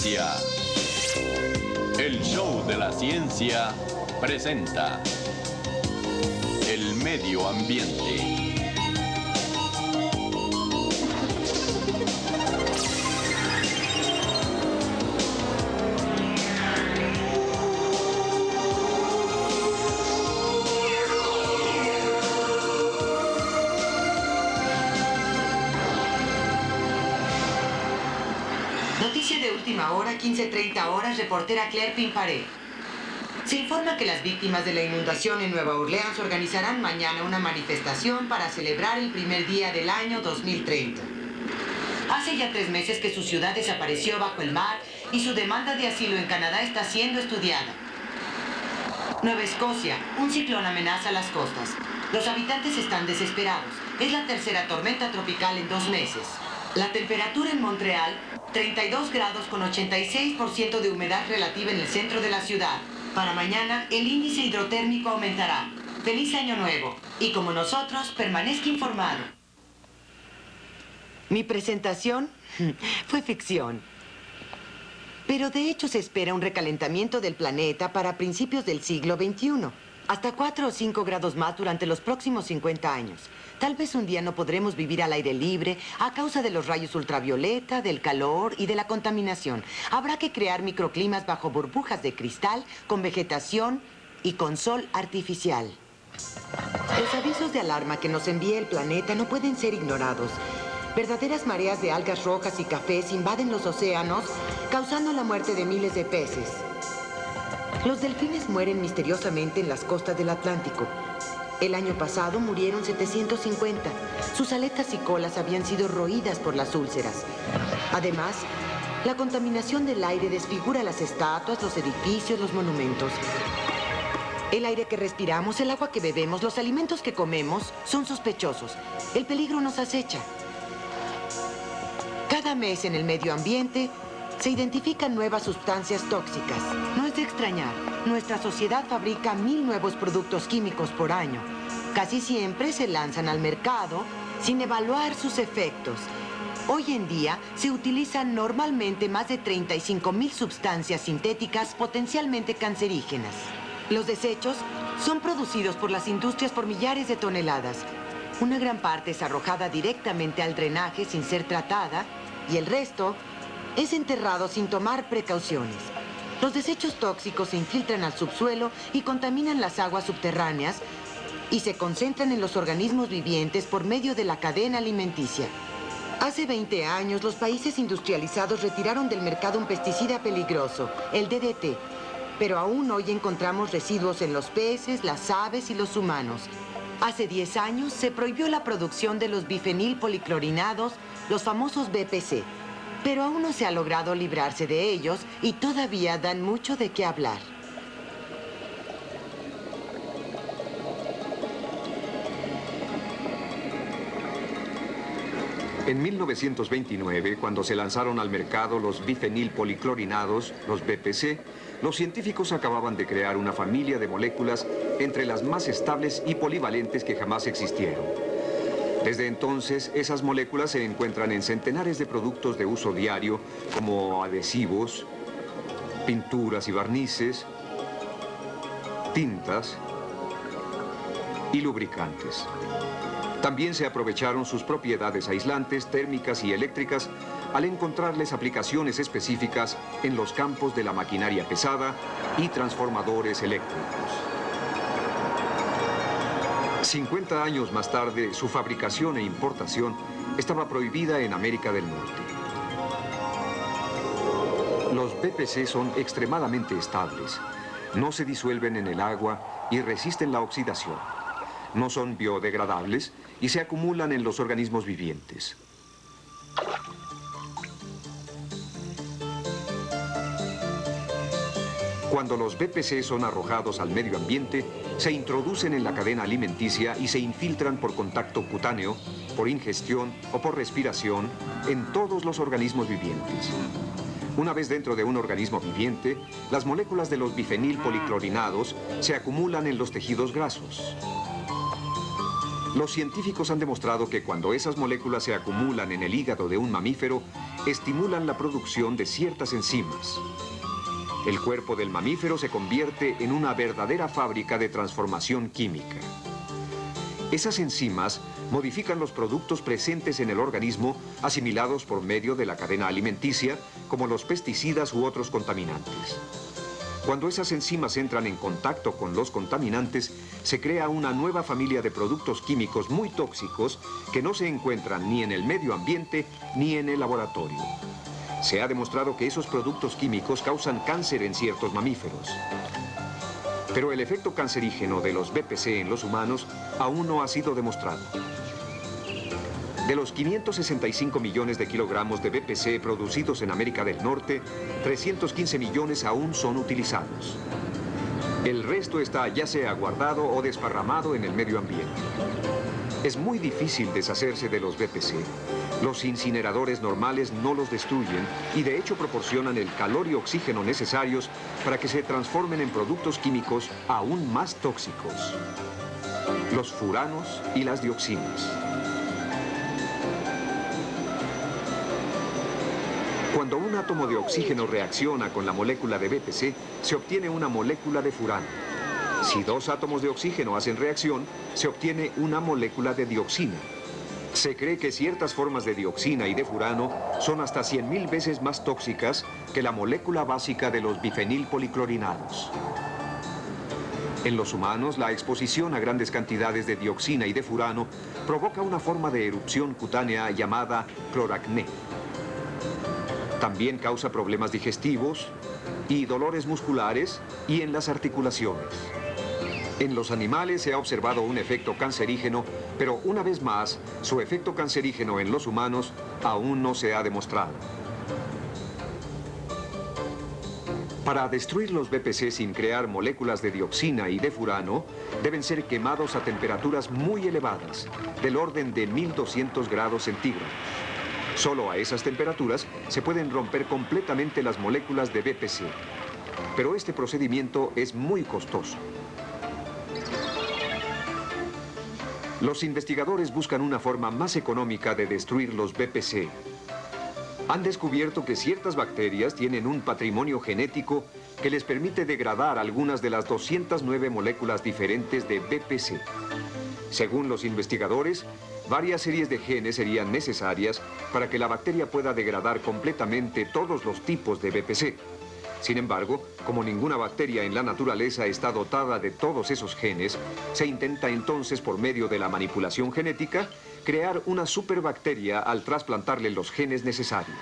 ciencia. El show de la ciencia presenta el medio ambiente. Noticia de última hora, 15:30 horas, reportera Claire Pimparé. Se informa que las víctimas de la inundación en Nueva Orleans organizarán mañana una manifestación para celebrar el primer día del año 2030. Hace ya 3 meses que su ciudad desapareció bajo el mar y su demanda de asilo en Canadá está siendo estudiada. Nueva Escocia, un ciclón amenaza las costas. Los habitantes están desesperados. Es la tercera tormenta tropical en 2 meses. La temperatura en Montreal, 32 grados con 86% de humedad relativa en el centro de la ciudad. Para mañana, el índice hidrotérmico aumentará. ¡Feliz Año Nuevo! Y como nosotros, permanezca informado. Mi presentación fue ficción. Pero de hecho se espera un recalentamiento del planeta para principios del siglo XXI. Hasta 4 o 5 grados más durante los próximos 50 años. Tal vez un día no podremos vivir al aire libre a causa de los rayos ultravioleta, del calor y de la contaminación. Habrá que crear microclimas bajo burbujas de cristal, con vegetación y con sol artificial. Los avisos de alarma que nos envía el planeta no pueden ser ignorados. Verdaderas mareas de algas rojas y cafés invaden los océanos, causando la muerte de miles de peces. Los delfines mueren misteriosamente en las costas del Atlántico. El año pasado murieron 750. Sus aletas y colas habían sido roídas por las úlceras. Además, la contaminación del aire desfigura las estatuas, los edificios, los monumentos. El aire que respiramos, el agua que bebemos, los alimentos que comemos son sospechosos. El peligro nos acecha. Cada mes en el medio ambiente se identifican nuevas sustancias tóxicas. No es de extrañar. Nuestra sociedad fabrica 1000 nuevos productos químicos por año. Casi siempre se lanzan al mercado sin evaluar sus efectos. Hoy en día se utilizan normalmente más de 35,000 sustancias sintéticas potencialmente cancerígenas. Los desechos son producidos por las industrias por millares de toneladas. Una gran parte es arrojada directamente al drenaje sin ser tratada y el resto es enterrado sin tomar precauciones. Los desechos tóxicos se infiltran al subsuelo y contaminan las aguas subterráneas y se concentran en los organismos vivientes por medio de la cadena alimenticia. Hace 20 años, los países industrializados retiraron del mercado un pesticida peligroso, el DDT. Pero aún hoy encontramos residuos en los peces, las aves y los humanos. Hace 10 años se prohibió la producción de los bifenilpoliclorinados, los famosos BPC. Pero aún no se ha logrado librarse de ellos y todavía dan mucho de qué hablar. En 1929, cuando se lanzaron al mercado los bifenilpoliclorinados, los BPC, los científicos acababan de crear una familia de moléculas entre las más estables y polivalentes que jamás existieron. Desde entonces, esas moléculas se encuentran en centenares de productos de uso diario, como adhesivos, pinturas y barnices, tintas y lubricantes. También se aprovecharon sus propiedades aislantes, térmicas y eléctricas al encontrarles aplicaciones específicas en los campos de la maquinaria pesada y transformadores eléctricos. 50 años más tarde, su fabricación e importación estaba prohibida en América del Norte. Los BPC son extremadamente estables, no se disuelven en el agua y resisten la oxidación. No son biodegradables y se acumulan en los organismos vivientes. Cuando los BPC son arrojados al medio ambiente, se introducen en la cadena alimenticia y se infiltran por contacto cutáneo, por ingestión o por respiración en todos los organismos vivientes. Una vez dentro de un organismo viviente, las moléculas de los bifenilpoliclorinados se acumulan en los tejidos grasos. Los científicos han demostrado que cuando esas moléculas se acumulan en el hígado de un mamífero, estimulan la producción de ciertas enzimas. El cuerpo del mamífero se convierte en una verdadera fábrica de transformación química. Esas enzimas modifican los productos presentes en el organismo asimilados por medio de la cadena alimenticia, como los pesticidas u otros contaminantes. Cuando esas enzimas entran en contacto con los contaminantes, se crea una nueva familia de productos químicos muy tóxicos que no se encuentran ni en el medio ambiente ni en el laboratorio. Se ha demostrado que esos productos químicos causan cáncer en ciertos mamíferos. Pero el efecto cancerígeno de los BPC en los humanos aún no ha sido demostrado. De los 565 millones de kilogramos de BPC producidos en América del Norte, 315 millones aún son utilizados. El resto está ya sea guardado o desparramado en el medio ambiente. Es muy difícil deshacerse de los BPC. Los incineradores normales no los destruyen y de hecho proporcionan el calor y oxígeno necesarios para que se transformen en productos químicos aún más tóxicos: los furanos y las dioxinas. Cuando un átomo de oxígeno reacciona con la molécula de BPC, se obtiene una molécula de furano. Si dos átomos de oxígeno hacen reacción, se obtiene una molécula de dioxina. Se cree que ciertas formas de dioxina y de furano son hasta 100.000 veces más tóxicas que la molécula básica de los bifenilpoliclorinados. En los humanos, la exposición a grandes cantidades de dioxina y de furano provoca una forma de erupción cutánea llamada cloracné. También causa problemas digestivos y dolores musculares y en las articulaciones. En los animales se ha observado un efecto cancerígeno, pero una vez más, su efecto cancerígeno en los humanos aún no se ha demostrado. Para destruir los BPC sin crear moléculas de dioxina y de furano, deben ser quemados a temperaturas muy elevadas, del orden de 1200 grados centígrados. Solo a esas temperaturas se pueden romper completamente las moléculas de BPC. Pero este procedimiento es muy costoso. Los investigadores buscan una forma más económica de destruir los BPC. Han descubierto que ciertas bacterias tienen un patrimonio genético que les permite degradar algunas de las 209 moléculas diferentes de BPC. Según los investigadores, varias series de genes serían necesarias para que la bacteria pueda degradar completamente todos los tipos de BPC. Sin embargo, como ninguna bacteria en la naturaleza está dotada de todos esos genes, se intenta entonces, por medio de la manipulación genética, crear una superbacteria al trasplantarle los genes necesarios.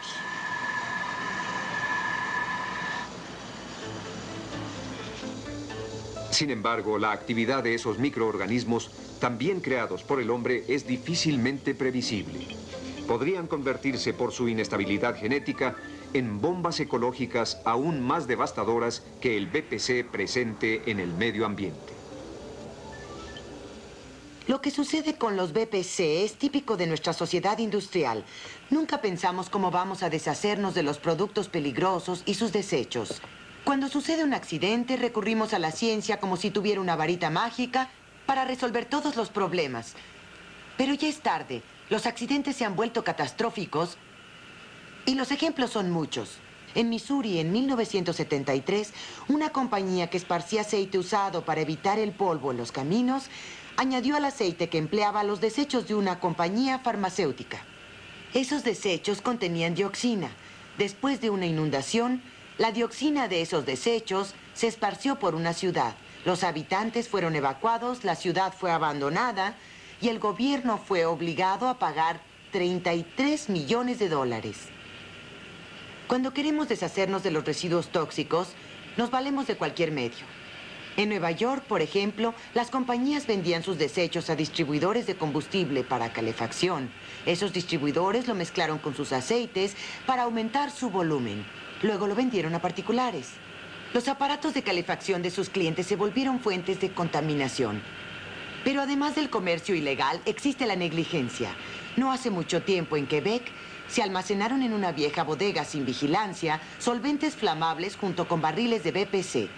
Sin embargo, la actividad de esos microorganismos, también creados por el hombre, es difícilmente previsible. Podrían convertirse por su inestabilidad genética en bombas ecológicas aún más devastadoras que el BPC presente en el medio ambiente. Lo que sucede con los BPC es típico de nuestra sociedad industrial. Nunca pensamos cómo vamos a deshacernos de los productos peligrosos y sus desechos. Cuando sucede un accidente, recurrimos a la ciencia como si tuviera una varita mágica para resolver todos los problemas. Pero ya es tarde. Los accidentes se han vuelto catastróficos y los ejemplos son muchos. En Missouri, en 1973, una compañía que esparcía aceite usado para evitar el polvo en los caminos añadió al aceite que empleaba los desechos de una compañía farmacéutica. Esos desechos contenían dioxina. Después de una inundación, la dioxina de esos desechos se esparció por una ciudad. Los habitantes fueron evacuados, la ciudad fue abandonada y el gobierno fue obligado a pagar $33 millones. Cuando queremos deshacernos de los residuos tóxicos, nos valemos de cualquier medio. En Nueva York, por ejemplo, las compañías vendían sus desechos a distribuidores de combustible para calefacción. Esos distribuidores lo mezclaron con sus aceites para aumentar su volumen. Luego lo vendieron a particulares. Los aparatos de calefacción de sus clientes se volvieron fuentes de contaminación. Pero además del comercio ilegal, existe la negligencia. No hace mucho tiempo en Quebec se almacenaron en una vieja bodega sin vigilancia solventes flamables junto con barriles de BPC.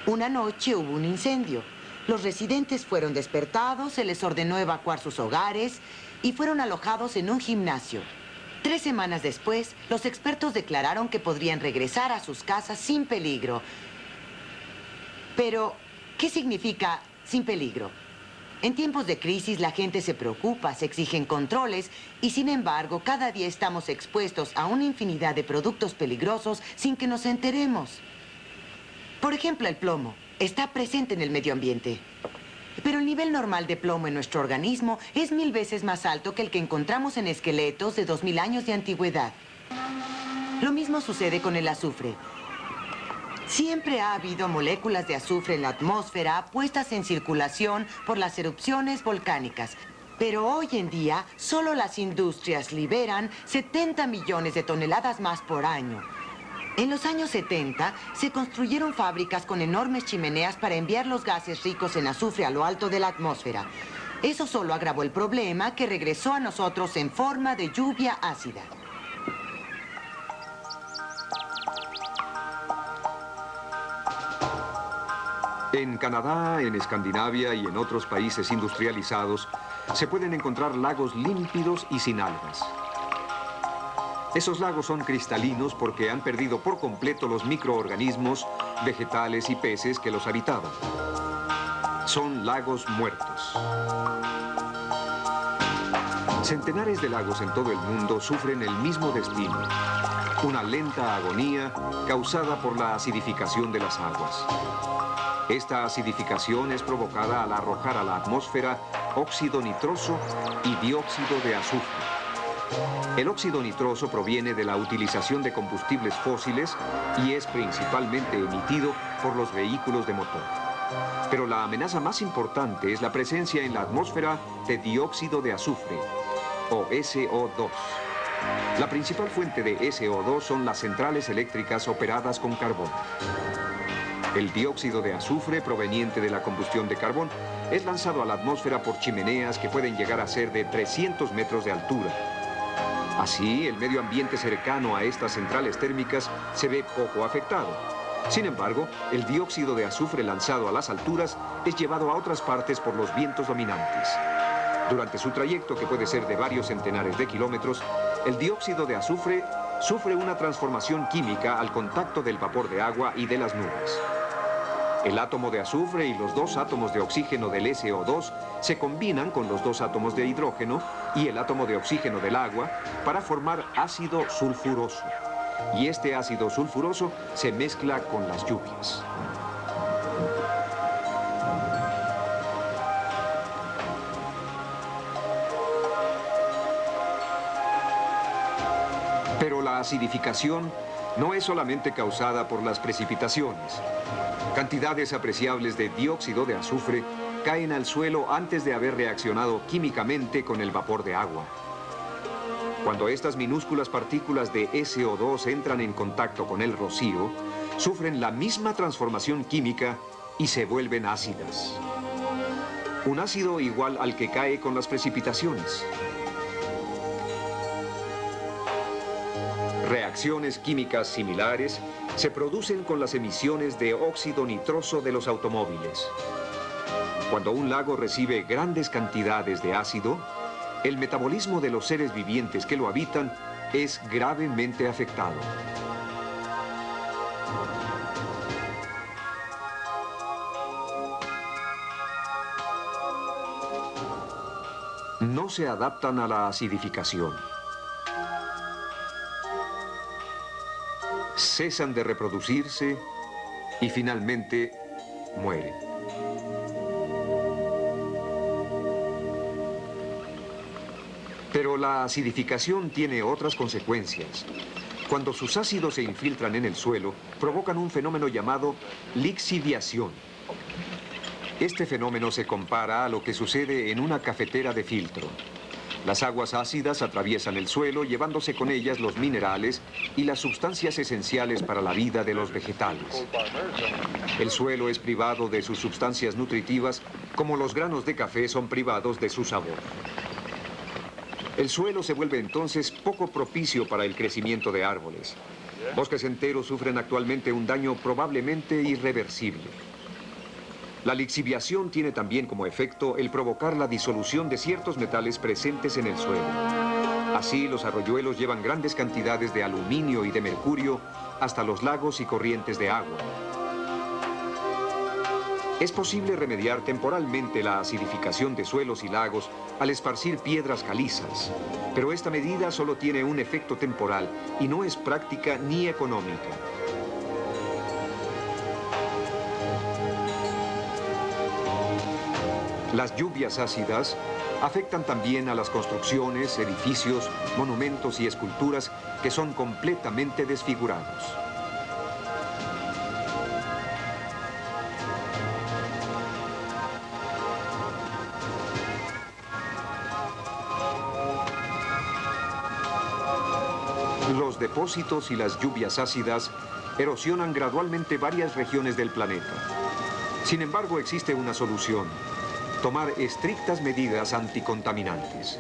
Una noche hubo un incendio. Los residentes fueron despertados, se les ordenó evacuar sus hogares y fueron alojados en un gimnasio. 3 semanas después, los expertos declararon que podrían regresar a sus casas sin peligro. Pero, ¿qué significa sin peligro? En tiempos de crisis la gente se preocupa, se exigen controles y sin embargo cada día estamos expuestos a una infinidad de productos peligrosos sin que nos enteremos. Por ejemplo, el plomo está presente en el medio ambiente. Pero el nivel normal de plomo en nuestro organismo es 1000 veces más alto que el que encontramos en esqueletos de 2000 años de antigüedad. Lo mismo sucede con el azufre. Siempre ha habido moléculas de azufre en la atmósfera puestas en circulación por las erupciones volcánicas. Pero hoy en día, solo las industrias liberan 70 millones de toneladas más por año. En los años 70, se construyeron fábricas con enormes chimeneas para enviar los gases ricos en azufre a lo alto de la atmósfera. Eso solo agravó el problema que regresó a nosotros en forma de lluvia ácida. En Canadá, en Escandinavia y en otros países industrializados, se pueden encontrar lagos límpidos y sin algas. Esos lagos son cristalinos porque han perdido por completo los microorganismos, vegetales y peces que los habitaban. Son lagos muertos. Centenares de lagos en todo el mundo sufren el mismo destino, una lenta agonía causada por la acidificación de las aguas. Esta acidificación es provocada al arrojar a la atmósfera óxido nitroso y dióxido de azufre. El óxido nitroso proviene de la utilización de combustibles fósiles y es principalmente emitido por los vehículos de motor. Pero la amenaza más importante es la presencia en la atmósfera de dióxido de azufre, o SO2. La principal fuente de SO2 son las centrales eléctricas operadas con carbón. El dióxido de azufre proveniente de la combustión de carbón es lanzado a la atmósfera por chimeneas que pueden llegar a ser de 300 metros de altura. Así, el medio ambiente cercano a estas centrales térmicas se ve poco afectado. Sin embargo, el dióxido de azufre lanzado a las alturas es llevado a otras partes por los vientos dominantes. Durante su trayecto, que puede ser de varios centenares de kilómetros, el dióxido de azufre sufre una transformación química al contacto del vapor de agua y de las nubes. El átomo de azufre y los 2 átomos de oxígeno del SO2 se combinan con los 2 átomos de hidrógeno y el átomo de oxígeno del agua para formar ácido sulfuroso. Y este ácido sulfuroso se mezcla con las lluvias. Pero la acidificación no es solamente causada por las precipitaciones. Cantidades apreciables de dióxido de azufre caen al suelo antes de haber reaccionado químicamente con el vapor de agua. Cuando estas minúsculas partículas de SO2 entran en contacto con el rocío, sufren la misma transformación química y se vuelven ácidas. Un ácido igual al que cae con las precipitaciones. Reacciones químicas similares se producen con las emisiones de óxido nitroso de los automóviles. Cuando un lago recibe grandes cantidades de ácido, el metabolismo de los seres vivientes que lo habitan es gravemente afectado. No se adaptan a la acidificación. Cesan de reproducirse y finalmente mueren. Pero la acidificación tiene otras consecuencias. Cuando sus ácidos se infiltran en el suelo, provocan un fenómeno llamado lixiviación. Este fenómeno se compara a lo que sucede en una cafetera de filtro. Las aguas ácidas atraviesan el suelo, llevándose con ellas los minerales y las sustancias esenciales para la vida de los vegetales. El suelo es privado de sus sustancias nutritivas, como los granos de café son privados de su sabor. El suelo se vuelve entonces poco propicio para el crecimiento de árboles. Bosques enteros sufren actualmente un daño probablemente irreversible. La lixiviación tiene también como efecto el provocar la disolución de ciertos metales presentes en el suelo. Así, los arroyuelos llevan grandes cantidades de aluminio y de mercurio hasta los lagos y corrientes de agua. Es posible remediar temporalmente la acidificación de suelos y lagos al esparcir piedras calizas, pero esta medida solo tiene un efecto temporal y no es práctica ni económica. Las lluvias ácidas afectan también a las construcciones, edificios, monumentos y esculturas que son completamente desfigurados. Los depósitos y las lluvias ácidas erosionan gradualmente varias regiones del planeta. Sin embargo, existe una solución: tomar estrictas medidas anticontaminantes.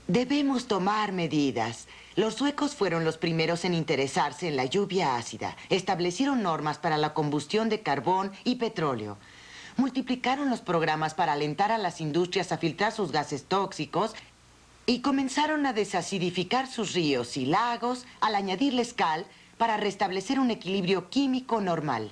Debemos tomar medidas. Los suecos fueron los primeros en interesarse en la lluvia ácida. Establecieron normas para la combustión de carbón y petróleo. Multiplicaron los programas para alentar a las industrias a filtrar sus gases tóxicos y comenzaron a desacidificar sus ríos y lagos al añadirles cal para restablecer un equilibrio químico normal.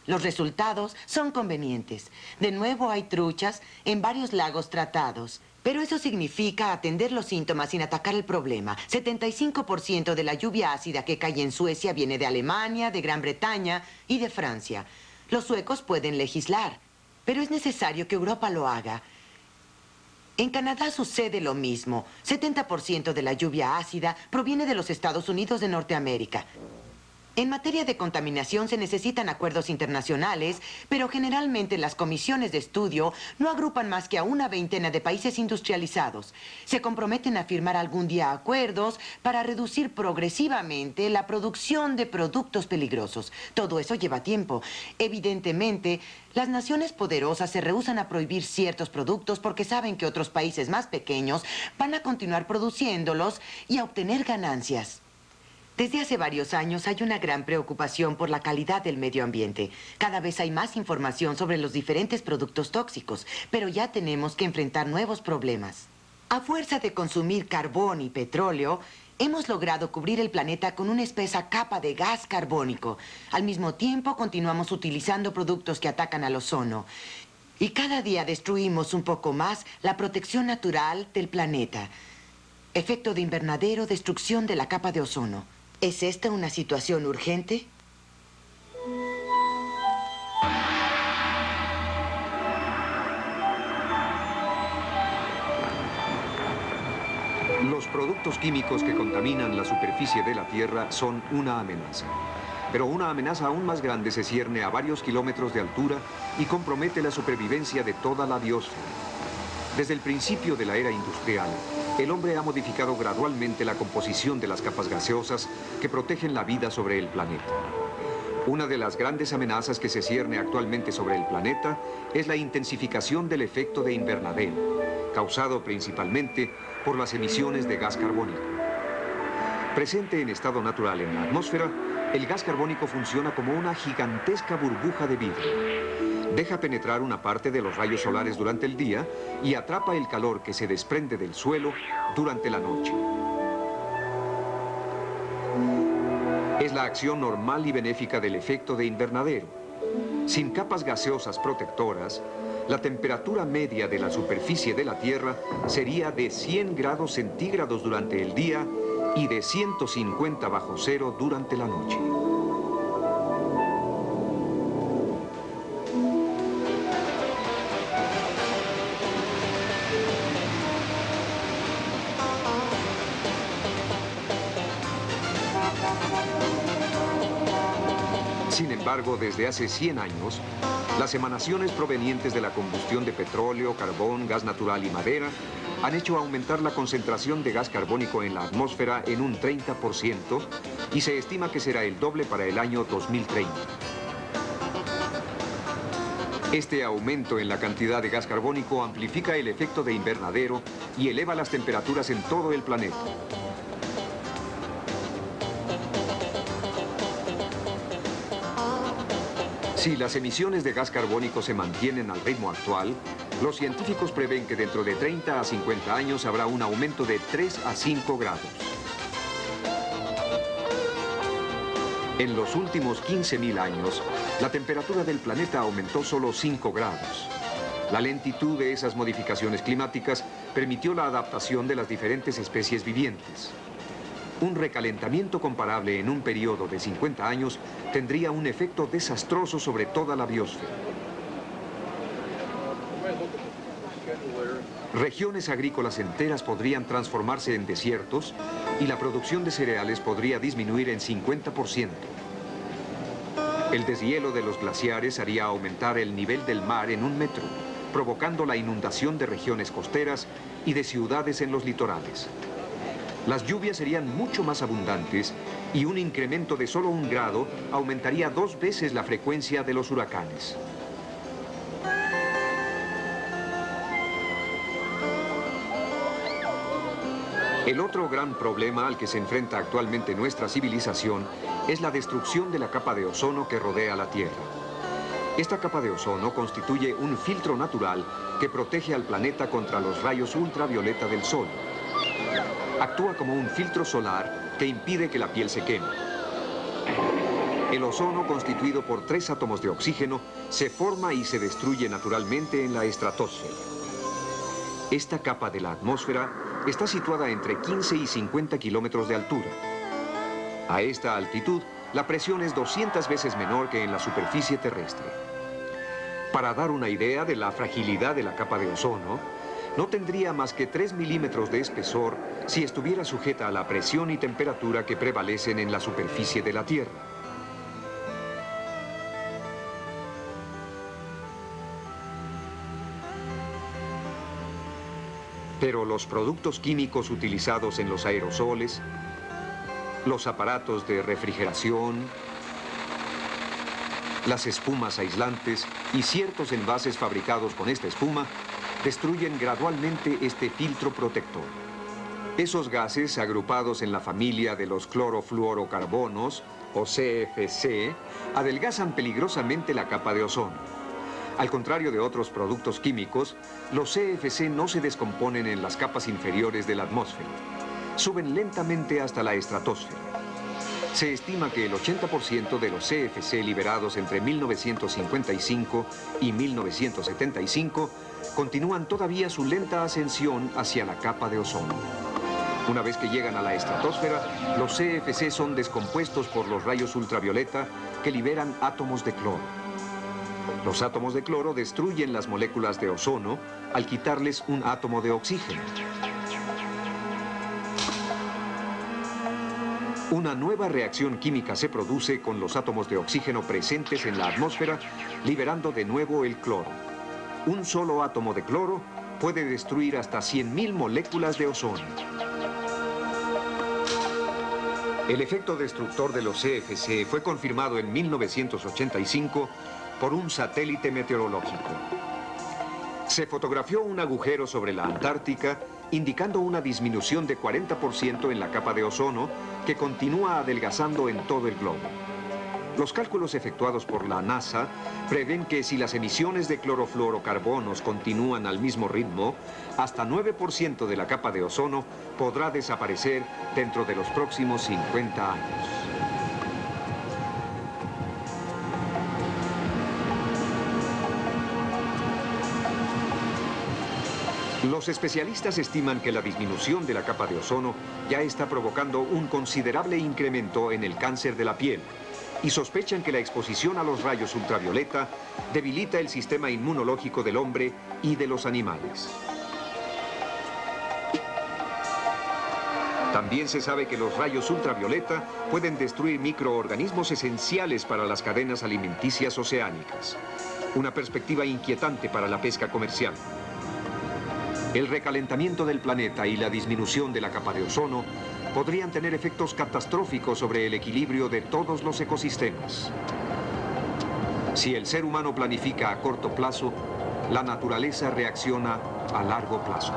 Los resultados son convenientes. De nuevo hay truchas en varios lagos tratados. Pero eso significa atender los síntomas sin atacar el problema. 75% de la lluvia ácida que cae en Suecia viene de Alemania, de Gran Bretaña y de Francia. Los suecos pueden legislar, pero es necesario que Europa lo haga. En Canadá sucede lo mismo. 70% de la lluvia ácida proviene de los Estados Unidos de Norteamérica. En materia de contaminación se necesitan acuerdos internacionales, pero generalmente las comisiones de estudio no agrupan más que a una veintena de países industrializados. Se comprometen a firmar algún día acuerdos para reducir progresivamente la producción de productos peligrosos. Todo eso lleva tiempo. Evidentemente, las naciones poderosas se rehúsan a prohibir ciertos productos porque saben que otros países más pequeños van a continuar produciéndolos y a obtener ganancias. Desde hace varios años hay una gran preocupación por la calidad del medio ambiente. Cada vez hay más información sobre los diferentes productos tóxicos, pero ya tenemos que enfrentar nuevos problemas. A fuerza de consumir carbón y petróleo, hemos logrado cubrir el planeta con una espesa capa de gas carbónico. Al mismo tiempo, continuamos utilizando productos que atacan al ozono. Y cada día destruimos un poco más la protección natural del planeta. Efecto de invernadero, destrucción de la capa de ozono. ¿Es esta una situación urgente? Los productos químicos que contaminan la superficie de la Tierra son una amenaza. Pero una amenaza aún más grande se cierne a varios kilómetros de altura y compromete la supervivencia de toda la biosfera. Desde el principio de la era industrial, el hombre ha modificado gradualmente la composición de las capas gaseosas que protegen la vida sobre el planeta. Una de las grandes amenazas que se cierne actualmente sobre el planeta es la intensificación del efecto de invernadero, causado principalmente por las emisiones de gas carbónico. Presente en estado natural en la atmósfera, el gas carbónico funciona como una gigantesca burbuja de vidrio. Deja penetrar una parte de los rayos solares durante el día y atrapa el calor que se desprende del suelo durante la noche. Es la acción normal y benéfica del efecto de invernadero. Sin capas gaseosas protectoras, la temperatura media de la superficie de la Tierra sería de 100 grados centígrados durante el día y de 150 bajo cero durante la noche. Sin embargo, desde hace 100 años, las emanaciones provenientes de la combustión de petróleo, carbón, gas natural y madera han hecho aumentar la concentración de gas carbónico en la atmósfera en un 30% y se estima que será el doble para el año 2030. Este aumento en la cantidad de gas carbónico amplifica el efecto de invernadero y eleva las temperaturas en todo el planeta. Si las emisiones de gas carbónico se mantienen al ritmo actual, los científicos prevén que dentro de 30 a 50 años habrá un aumento de 3 a 5 grados. En los últimos 15.000 años, la temperatura del planeta aumentó solo 5 grados. La lentitud de esas modificaciones climáticas permitió la adaptación de las diferentes especies vivientes. Un recalentamiento comparable en un periodo de 50 años tendría un efecto desastroso sobre toda la biosfera. Regiones agrícolas enteras podrían transformarse en desiertos y la producción de cereales podría disminuir en 50%. El deshielo de los glaciares haría aumentar el nivel del mar en 1 metro, provocando la inundación de regiones costeras y de ciudades en los litorales. Las lluvias serían mucho más abundantes y un incremento de solo 1 grado aumentaría 2 veces la frecuencia de los huracanes. El otro gran problema al que se enfrenta actualmente nuestra civilización es la destrucción de la capa de ozono que rodea la Tierra. Esta capa de ozono constituye un filtro natural que protege al planeta contra los rayos ultravioleta del Sol. Actúa como un filtro solar que impide que la piel se queme. El ozono, constituido por 3 átomos de oxígeno, se forma y se destruye naturalmente en la estratosfera. Esta capa de la atmósfera está situada entre 15 y 50 kilómetros de altura. A esta altitud, la presión es 200 veces menor que en la superficie terrestre. Para dar una idea de la fragilidad de la capa de ozono, no tendría más que 3 milímetros de espesor si estuviera sujeta a la presión y temperatura que prevalecen en la superficie de la Tierra. Pero los productos químicos utilizados en los aerosoles, los aparatos de refrigeración, las espumas aislantes y ciertos envases fabricados con esta espuma destruyen gradualmente este filtro protector. Esos gases, agrupados en la familia de los clorofluorocarbonos, o CFC, adelgazan peligrosamente la capa de ozono. Al contrario de otros productos químicos, los CFC no se descomponen en las capas inferiores de la atmósfera. Suben lentamente hasta la estratosfera. Se estima que el 80% de los CFC liberados entre 1955 y 1975 continúan todavía su lenta ascensión hacia la capa de ozono. Una vez que llegan a la estratosfera, los CFC son descompuestos por los rayos ultravioleta que liberan átomos de cloro. Los átomos de cloro destruyen las moléculas de ozono al quitarles un átomo de oxígeno. Una nueva reacción química se produce con los átomos de oxígeno presentes en la atmósfera, liberando de nuevo el cloro. Un solo átomo de cloro puede destruir hasta 100.000 moléculas de ozono. El efecto destructor de los CFC fue confirmado en 1985 por un satélite meteorológico. Se fotografió un agujero sobre la Antártica, indicando una disminución de 40% en la capa de ozono que continúa adelgazando en todo el globo. Los cálculos efectuados por la NASA prevén que si las emisiones de clorofluorocarbonos continúan al mismo ritmo, hasta 9% de la capa de ozono podrá desaparecer dentro de los próximos 50 años. Los especialistas estiman que la disminución de la capa de ozono ya está provocando un considerable incremento en el cáncer de la piel y sospechan que la exposición a los rayos ultravioleta debilita el sistema inmunológico del hombre y de los animales. También se sabe que los rayos ultravioleta pueden destruir microorganismos esenciales para las cadenas alimenticias oceánicas. Una perspectiva inquietante para la pesca comercial. El recalentamiento del planeta y la disminución de la capa de ozono podrían tener efectos catastróficos sobre el equilibrio de todos los ecosistemas. Si el ser humano planifica a corto plazo, la naturaleza reacciona a largo plazo.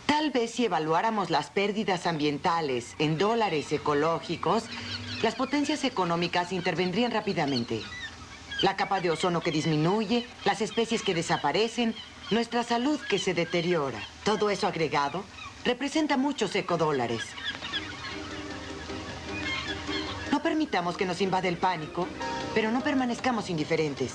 Tal vez si evaluáramos las pérdidas ambientales en dólares ecológicos, las potencias económicas intervendrían rápidamente. La capa de ozono que disminuye, las especies que desaparecen, nuestra salud que se deteriora. Todo eso agregado representa muchos ecodólares. No permitamos que nos invade el pánico, pero no permanezcamos indiferentes.